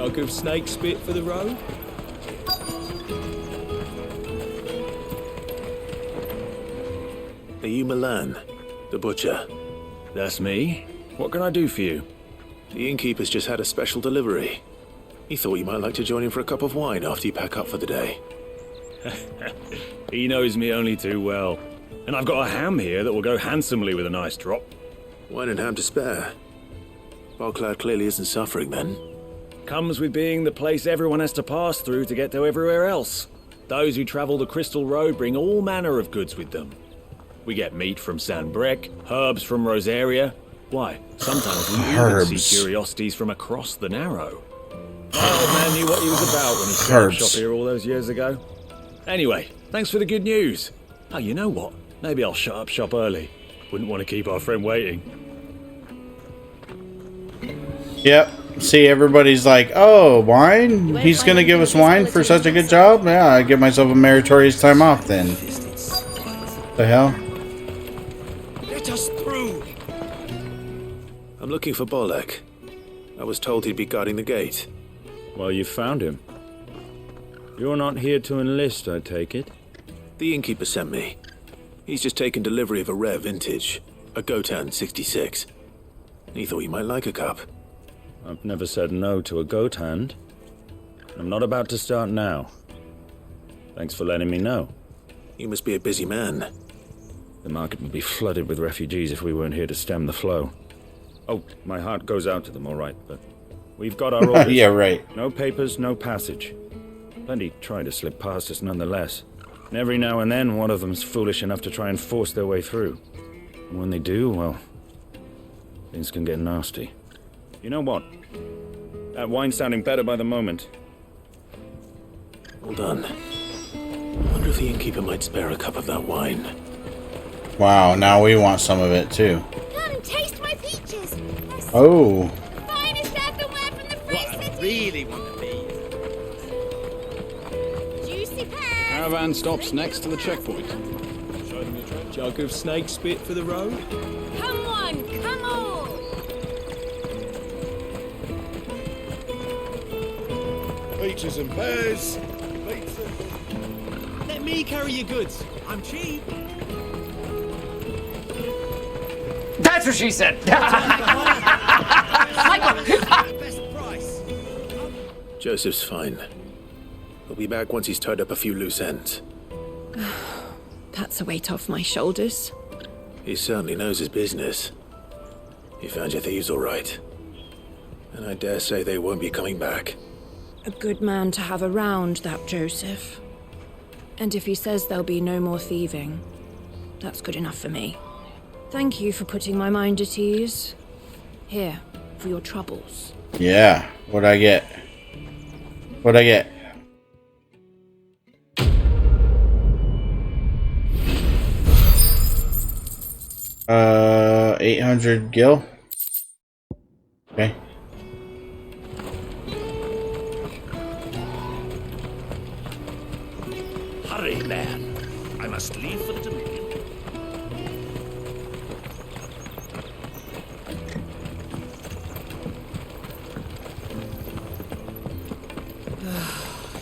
Jug of snake spit for the road? Are you Milan, the butcher? That's me. What can I do for you? The innkeeper's just had a special delivery. He thought you might like to join him for a cup of wine after you pack up for the day. He knows me only too well. And I've got a ham here that will go handsomely with a nice drop. Wine and ham to spare. Bogcloud clearly isn't suffering then. Comes with being the place everyone has to pass through to get to everywhere else. Those who travel the Crystal Road bring all manner of goods with them. We get meat from Sanbrec, herbs from Rosaria. Why, sometimes we even see curiosities from across the Narrow. My old man knew what he was about when he set up shop here all those years ago. Anyway, thanks for the good news. Oh, you know what? Maybe I'll shut up shop early. Wouldn't want to keep our friend waiting. Yep. See, everybody's like, oh, wine? He's going to give us wine for such a good job? Yeah, I give myself a meritorious time off then. The hell? Let us through! I'm looking for Bolek. I was told he'd be guarding the gate. Well, you found him. You're not here to enlist, I take it? The innkeeper sent me. He's just taken delivery of a rare vintage, a Gotan 66. He thought you might like a cup. I've never said no to a goat hand. I'm not about to start now. Thanks for letting me know. You must be a busy man. The market would be flooded with refugees if we weren't here to stem the flow. Oh, my heart goes out to them, all right, but we've got our orders. Yeah, right. No papers, no passage. Plenty try to slip past us nonetheless. And every now and then, one of them's foolish enough to try and force their way through. And when they do, well, things can get nasty. You know what? That wine's sounding better by the moment. Hold on. I wonder if the innkeeper might spare a cup of that wine. Wow, now we want some of it too. Come and taste my peaches. Oh. Finest earthenware from the free city. I really want to be. Juicy pears. Caravan stops next to the checkpoint. Jug of snake spit for the road? Come on, come on. Peaches and pears. Let me carry your goods. I'm cheap. That's what she said. Best price. Joseph's fine. He'll be back once he's tied up a few loose ends. That's a weight off my shoulders. He certainly knows his business. He found your thieves all right. And I dare say they won't be coming back. A good man to have around, that Joseph. And if he says there'll be no more thieving, that's good enough for me. Thank you for putting my mind at ease. Here, for your troubles. Yeah. What'd I get? What'd I get? Uh, 800 gil. Okay. Hurry, man. I must leave for the Dominion.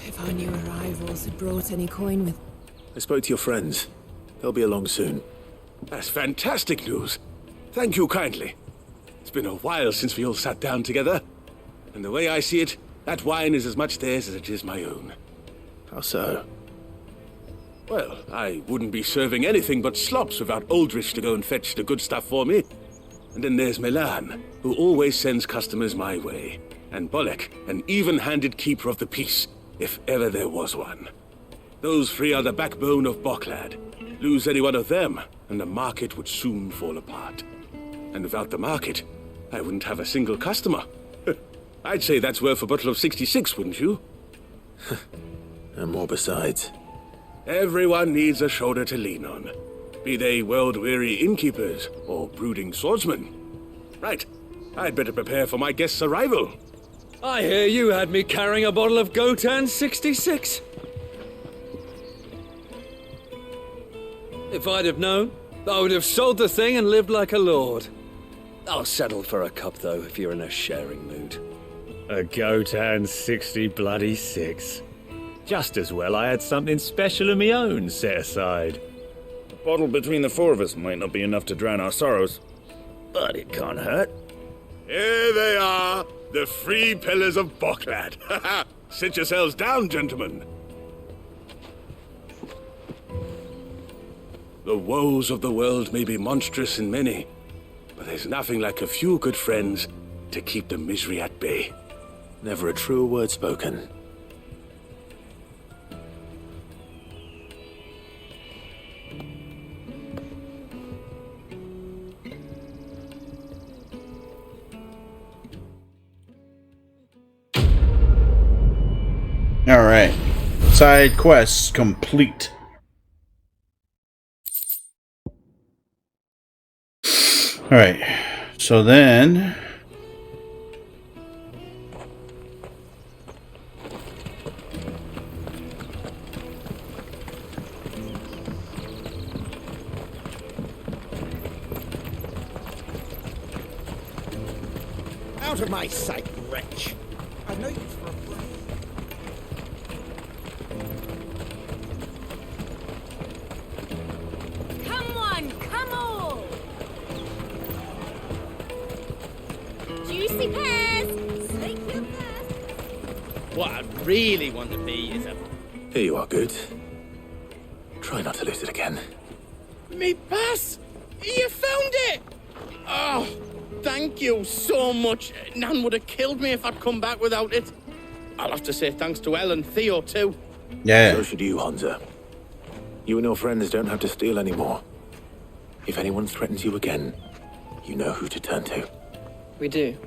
If our new arrivals had brought any coin with... I spoke to your friends. They'll be along soon. That's fantastic news. Thank you kindly. It's been a while since we all sat down together. And the way I see it, that wine is as much theirs as it is my own. How so? Well, I wouldn't be serving anything but slops without Aldrich to go and fetch the good stuff for me. And then there's Milan, who always sends customers my way. And Bolek, an even-handed keeper of the peace, if ever there was one. Those three are the backbone of Bogcloud. Lose any one of them, and the market would soon fall apart. And without the market, I wouldn't have a single customer. I'd say that's worth a bottle of 66, wouldn't you? And more besides. Everyone needs a shoulder to lean on. Be they world-weary innkeepers or brooding swordsmen. Right, I'd better prepare for my guest's arrival. I hear you had me carrying a bottle of Gotan 66. If I'd have known, I would have sold the thing and lived like a lord. I'll settle for a cup, though, if you're in a sharing mood. A Gotan 66. Just as well I had something special of my own set aside. A bottle between the four of us might not be enough to drown our sorrows, but it can't hurt. Here they are, the free pillars of Boklad. Sit yourselves down, gentlemen. The woes of the world may be monstrous in many, but there's nothing like a few good friends to keep the misery at bay. Never a truer word spoken. Alright. Side quests complete. Alright. So then... Out of my sight, wretch! I know you for a fool. Come on, come on! Juicy pears! Slake your thirst! What I really want to be is a... Here you are, Good. Try not to lose it again. Me pass! You found it! Oh, thank you so much. Nan would have killed me if I'd come back without it. I'll have to say thanks to Elle and Theo, too. Yeah. So should you, Hansa. You and your friends don't have to steal anymore. If anyone threatens you again, you know who to turn to. We do.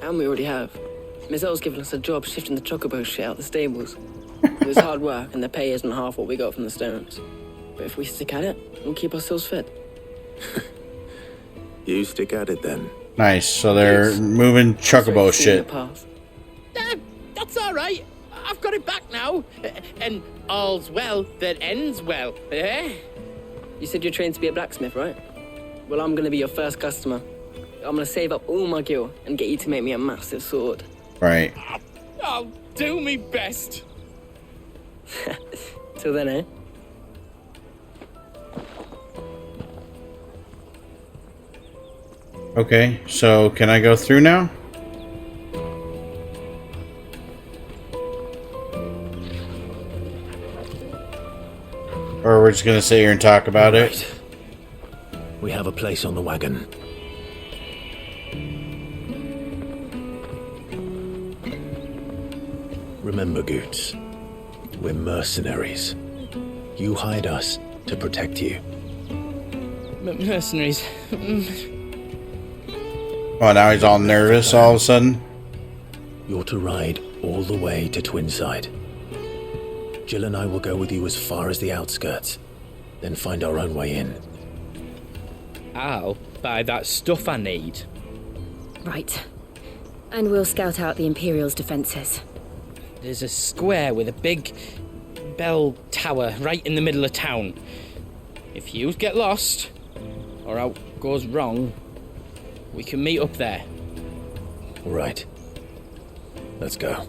And we already have. Miss L's given us a job shifting the chocobo shit out the stables. It was hard work, and the pay isn't half what we got from the stones. But if we stick at it, we'll keep ourselves fed. You stick at it then. Nice. So they're moving chocobo shit. That's all right. I've got it back now. And all's well that ends well, eh? You said you're trained to be a blacksmith, right? Well, I'm gonna be your first customer. I'm gonna save up all my gil and get you to make me a massive sword. Right. I'll do me best. Till then, eh? Okay, so can I go through now? Or we're just gonna sit here and talk about it? We have a place on the wagon. Remember, Goots, we're mercenaries. You hired us to protect you. Mercenaries. Oh, now he's all nervous all of a sudden. You're to ride all the way to Twinside. Jill and I will go with you as far as the outskirts, then find our own way in. I'll buy that stuff I need. Right. And we'll scout out the Imperial's defenses. There's a square with a big bell tower right in the middle of town. If you get lost, or out goes wrong, we can meet up there. All right. Let's go.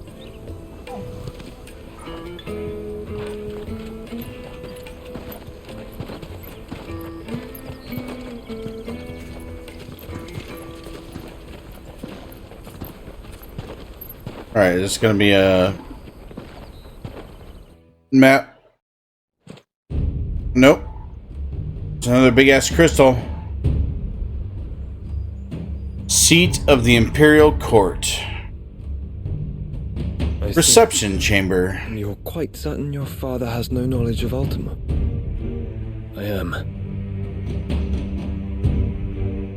Alright, this is gonna be a map. Nope. It's another big ass crystal. Seat of the Imperial Court. Reception chamber. You're quite certain your father has no knowledge of Ultima? I am.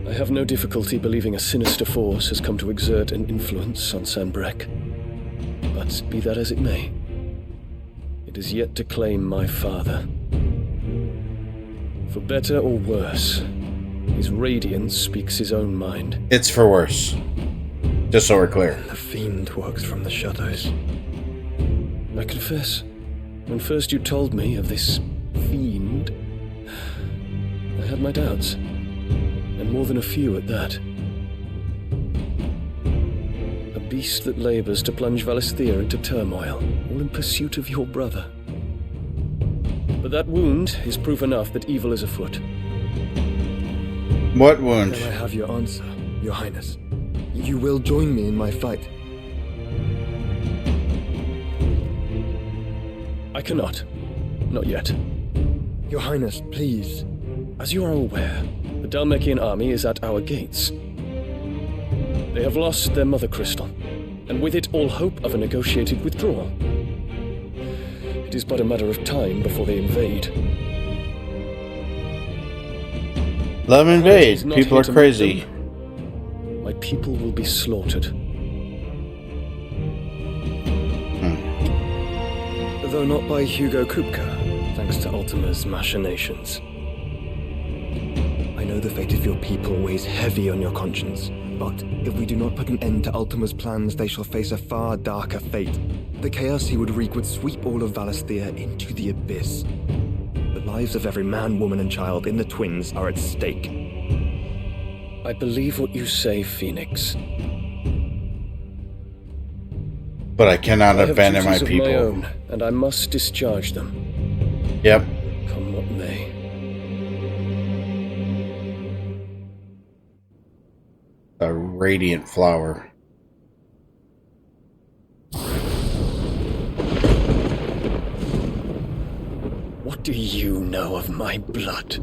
I have no difficulty believing a sinister force has come to exert an influence on Sanbreque. But be that as it may, it is yet to claim my father. For better or worse, his radiance speaks his own mind. It's for worse. Just so we're clear. The fiend works from the shadows. I confess, when first you told me of this fiend, I had my doubts. And more than a few at that. A beast that labors to plunge Valisthea into turmoil, all in pursuit of your brother. But that wound is proof enough that evil is afoot. What wound? Then I have your answer, Your Highness. You will join me in my fight. I cannot. Not yet. Your Highness, please. As you are aware, the Dhalmekian army is at our gates. They have lost their mother crystal, and with it all hope of a negotiated withdrawal. It is but a matter of time before they invade. Let them invade. People are crazy. My people will be slaughtered. Though not by Hugo Kupka, thanks to Ultima's machinations. I know the fate of your people weighs heavy on your conscience, but if we do not put an end to Ultima's plans, they shall face a far darker fate. The chaos he would wreak would sweep all of Valisthea into the abyss. The lives of every man, woman, and child in the Twins are at stake. I believe what you say, Phoenix. But I cannot abandon my duties people. of my own, and I must discharge them. Yep. Come what may. A radiant flower. What do you know of my blood?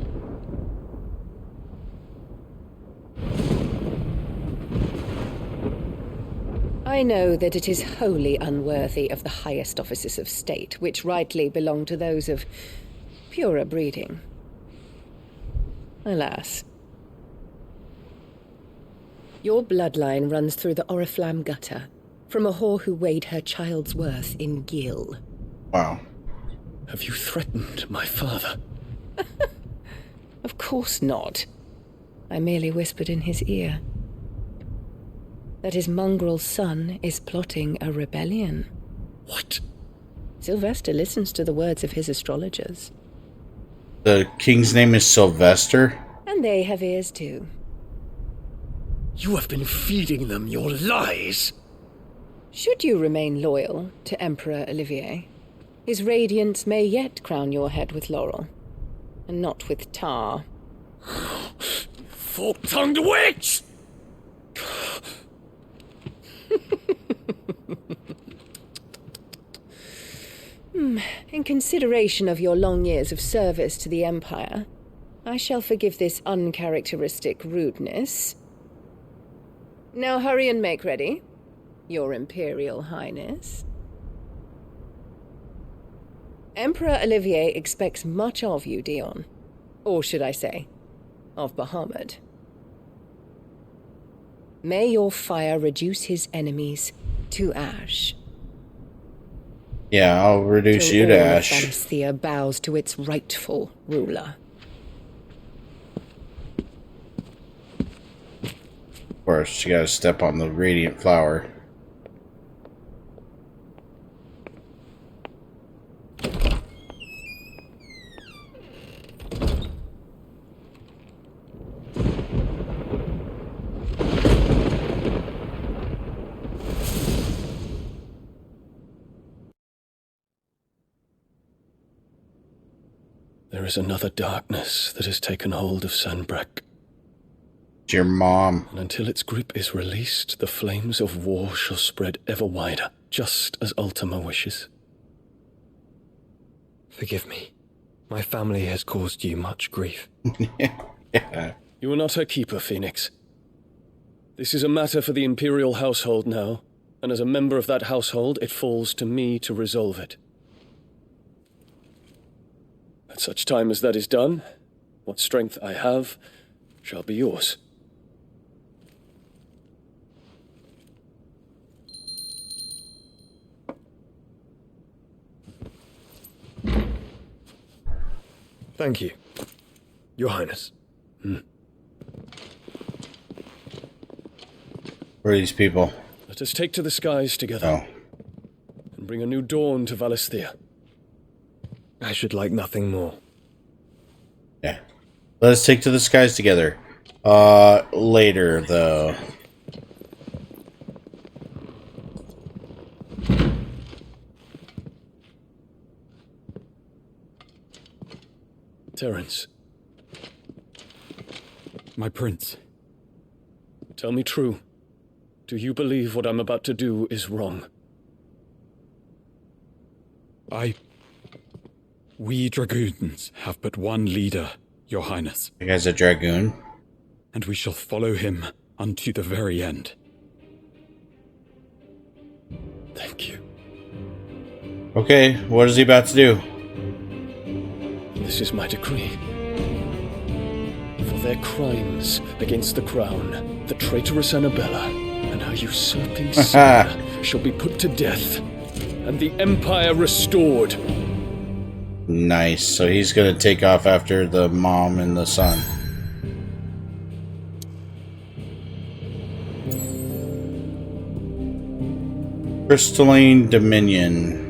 I know that it is wholly unworthy of the highest offices of state, which rightly belong to those of purer breeding. Alas. Your bloodline runs through the Oriflamme gutter, from a whore who weighed her child's worth in gil. Wow. Have you threatened my father? Of course not. I merely whispered in his ear that his mongrel son is plotting a rebellion. What? Sylvester listens to the words of his astrologers. The king's name is Sylvester? And they have ears too. You have been feeding them your lies! Should you remain loyal to Emperor Olivier, his radiance may yet crown your head with laurel, and not with tar. Fork-tongued witch! In consideration of your long years of service to the Empire, I shall forgive this uncharacteristic rudeness. Now hurry and make ready, Your Imperial Highness. Emperor Olivier expects much of you, Dion. Or should I say, of Bahamut. May your fire reduce his enemies to ash. Yeah, I'll reduce you to ash. Valisthea bows to its rightful ruler. Of course, you gotta step on the radiant flower. There is another darkness that has taken hold of Sanbreque. It's your mom. And until its grip is released, the flames of war shall spread ever wider, just as Ultima wishes. Forgive me. My family has caused you much grief. Yeah. You are not her keeper, Phoenix. This is a matter for the Imperial household now, and as a member of that household, it falls to me to resolve it. At such time as that is done, what strength I have shall be yours. Thank you, Your Highness. Who are these people? Let us take to the skies together. And bring a new dawn to Valisthea. I should like nothing more. Yeah. Let us take to the skies together. Later, though. Terence, My prince. tell me true. Do you believe what I'm about to do is wrong? We dragoons have but one leader, your highness. You guys a dragoon? And we shall follow him unto the very end. Thank you. Okay, what is he about to do? This is my decree. For their crimes against the crown, the traitorous Annabella and her usurping son shall be put to death, and the Empire restored. Nice. So he's gonna take off after the mom and the son. Crystalline Dominion.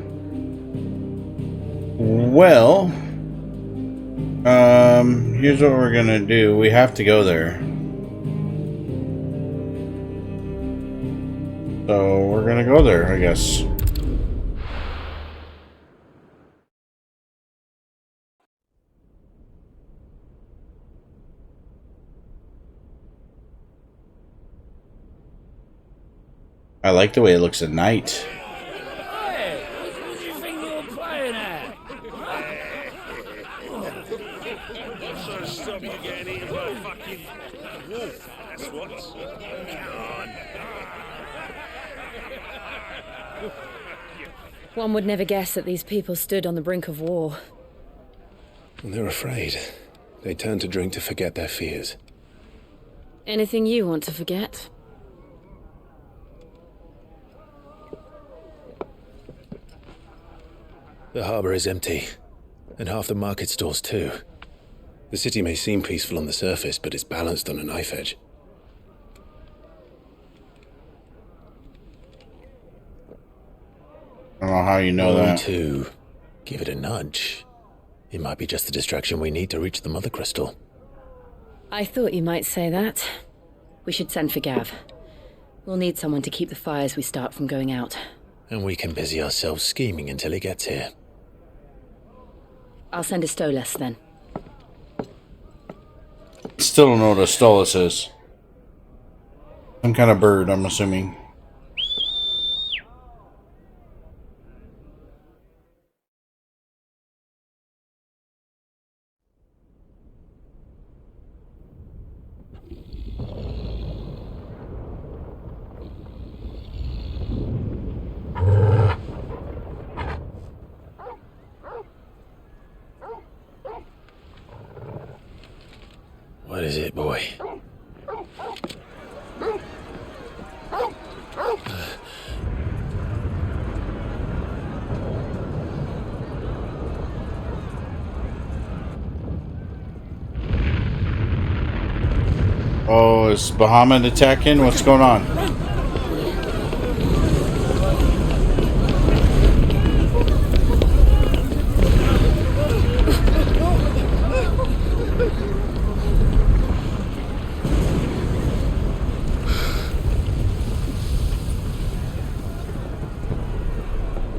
Well, here's what we're gonna do. We have to go there. So we're gonna go there, I guess. I like the way it looks at night. Hey, what do you think you're playing at? So stop you getting eaten by a fucking wolf, that's what. Come on. One would never guess that these people stood on the brink of war. When they're afraid, they turn to drink to forget their fears. Anything you want to forget? The harbor is empty, and half the market stalls too. The city may seem peaceful on the surface, but it's balanced on a knife edge. I don't know how you know that. To give it a nudge. It might be just the distraction we need to reach the Mother Crystal. I thought you might say that. We should send for Gav. We'll need someone to keep the fires we start from going out. And we can busy ourselves scheming until he gets here. I'll send a Stolas then. Still don't know what a Stolas is. Some kind of bird, I'm assuming. What is it, boy? Oh, is Bahamut attacking? What's going on?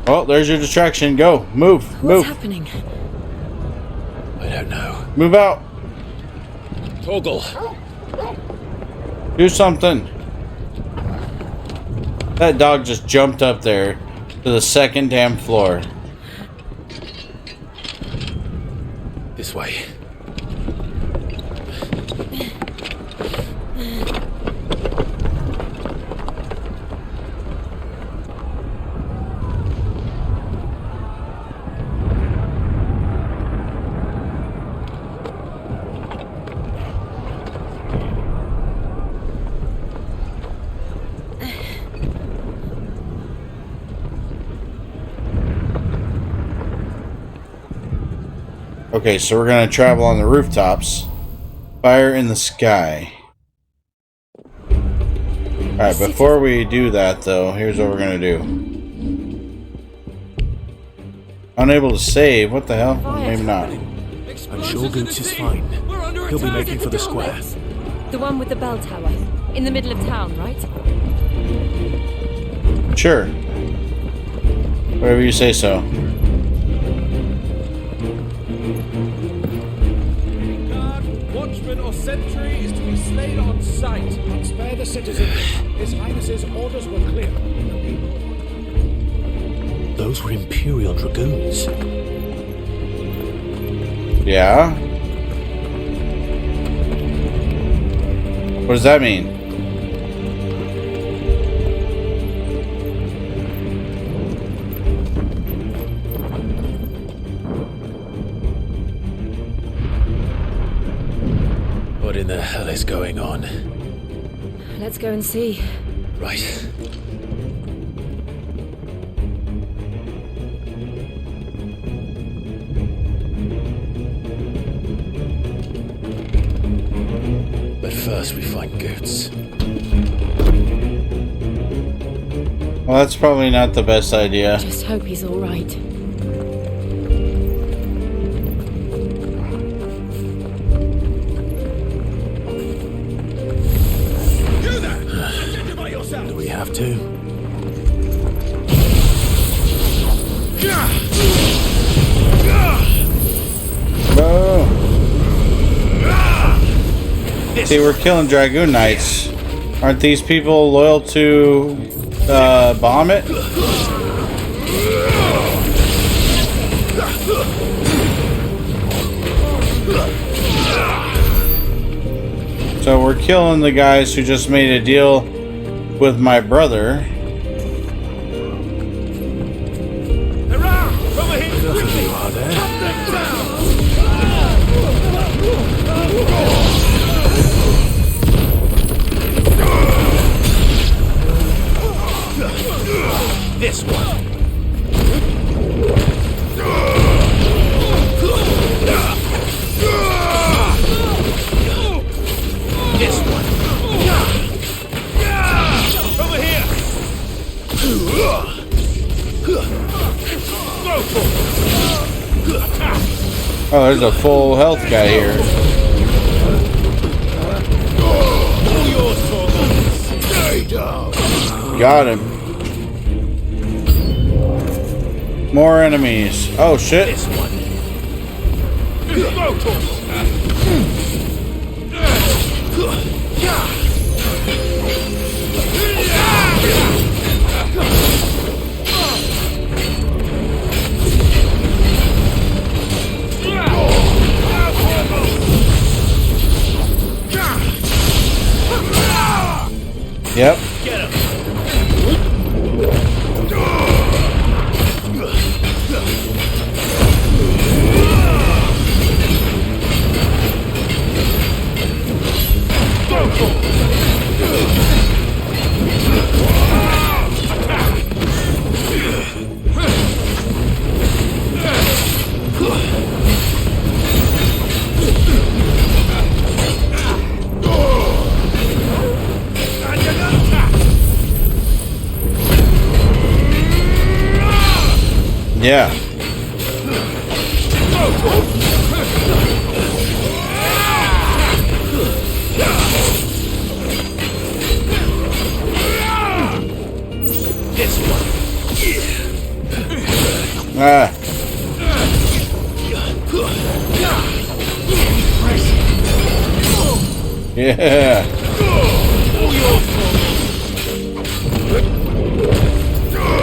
Oh, there's your distraction. Go. Move. Move. What's happening? I don't know. Move out. Torgal. Do something. That dog just jumped up there to the second damn floor. This way. Okay, so we're gonna travel on the rooftops. Fire in the sky. Alright, before we do that though, here's what we're gonna do. Unable to save, what the hell? Maybe not. I'm sure Goots is fine. He'll be making for the square. The one with the bell tower. In the middle of town, right? Sure. Whatever you say so. sentry is to be slain on sight. But spare the citizens. His Highness's orders were clear. Those were Imperial Dragoons. Yeah? What does that mean? What in the hell is going on? Let's go and see. Right. But first we find Goots. Well, that's probably not the best idea. Just hope he's all right. Do we have to? Oh. See, we're killing Dragoon Knights. Aren't these people loyal to Bahamut? So we're killing the guys who just made a deal with my brother. This one. This one. Over here. Oh, there's a full health guy here. Got him. More enemies. Oh shit. This one. Yep. Get him. Yeah. This one. Ah. Yeah.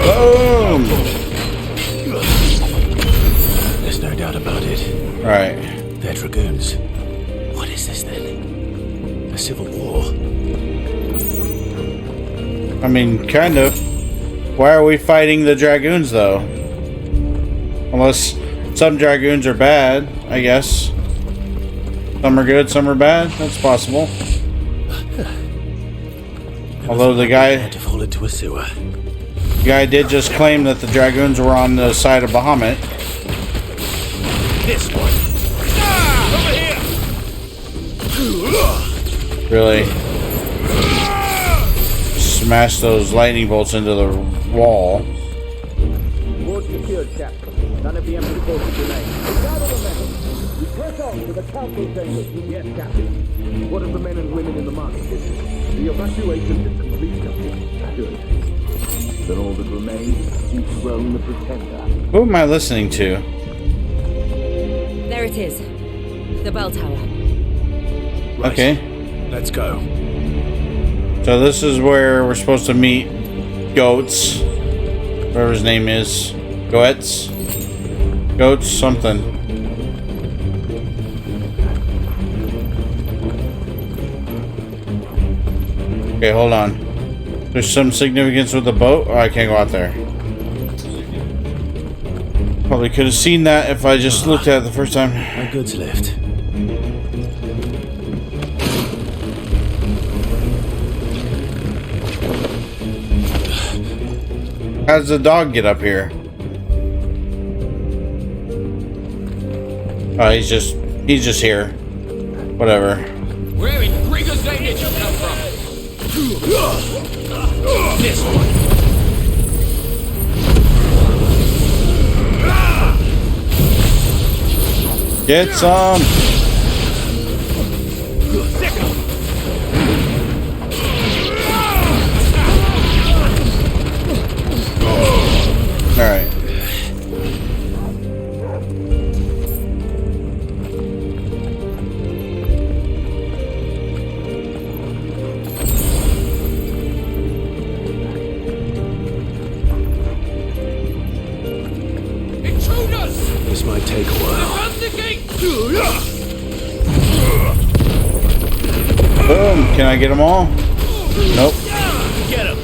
Boom. There's no doubt about it. Right. They're Dragoons. What is this then? A civil war? I mean, kind of. Why are we fighting the Dragoons, though? Unless some Dragoons are bad, I guess. Some are good, some are bad. That's possible. Although the guy to fall into a sewer. The guy did just claim that the Dragoons were on the side of Bahamut. This one. Over here. Really? Smash those lightning bolts into the wall. Board secured, Captain. None of the empty forces remain. Gather the men. We press on to the council chambers. Yes, Captain. What of the men and women in the market district? The evacuation is complete, Captain. Good. Then all that remains is to dethrone the pretender. Who am I listening to? There it is. The bell tower. Okay. Let's go. So this is where we're supposed to meet Goats. Whatever his name is. Goetz? Goats something. Okay, hold on. There's some significance with the boat. Oh, I can't go out there. Probably could have seen that if I just looked at it the first time. My goods left. How does the dog get up here? Oh, he's just here. Whatever. Where in Gregor's name did you come from? This one. Get some. All right. Intruders! This might take a while. Defend the gate! Boom. Can I get them all? Nope. Get him!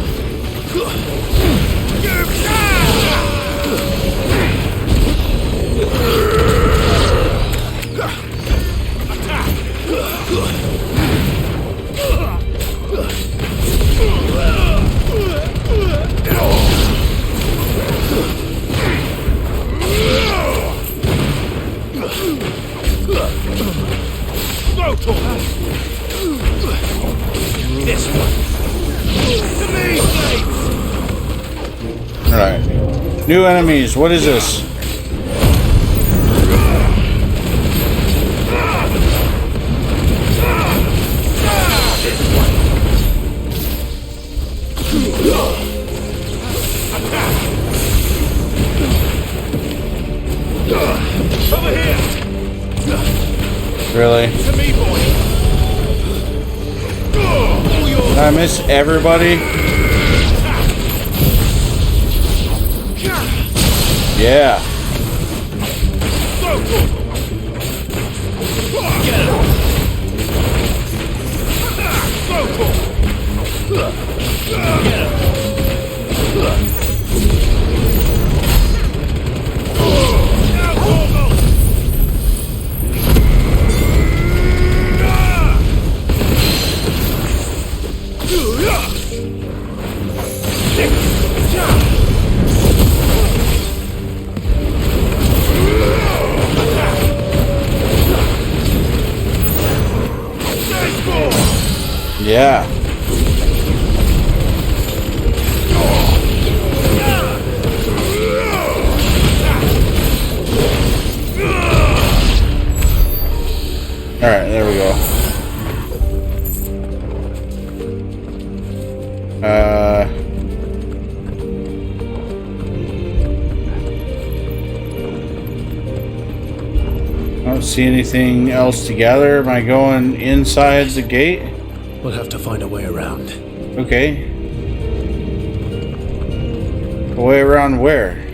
This one. To me, All right. New enemies. What is this? over here. Really? To me, boy. Did I miss everybody? Yeah. Yeah. All right, there we go. I don't see anything else to gather. Am I going inside the gate? We'll have to find a way around. Okay. A way around where?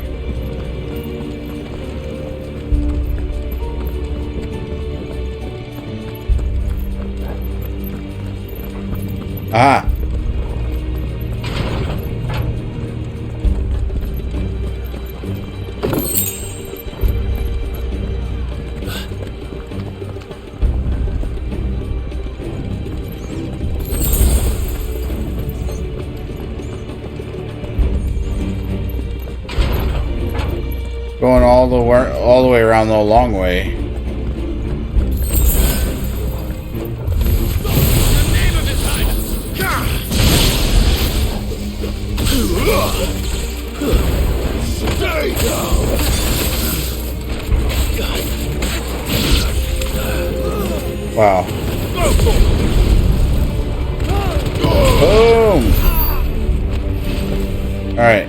Ah. Going all the way around the long way. Wow. Boom. All right.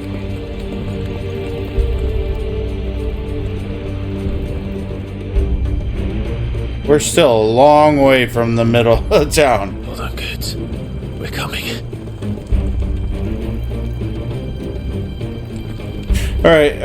We're still a long way from the middle of town. Hold on, goods. We're coming. Alright,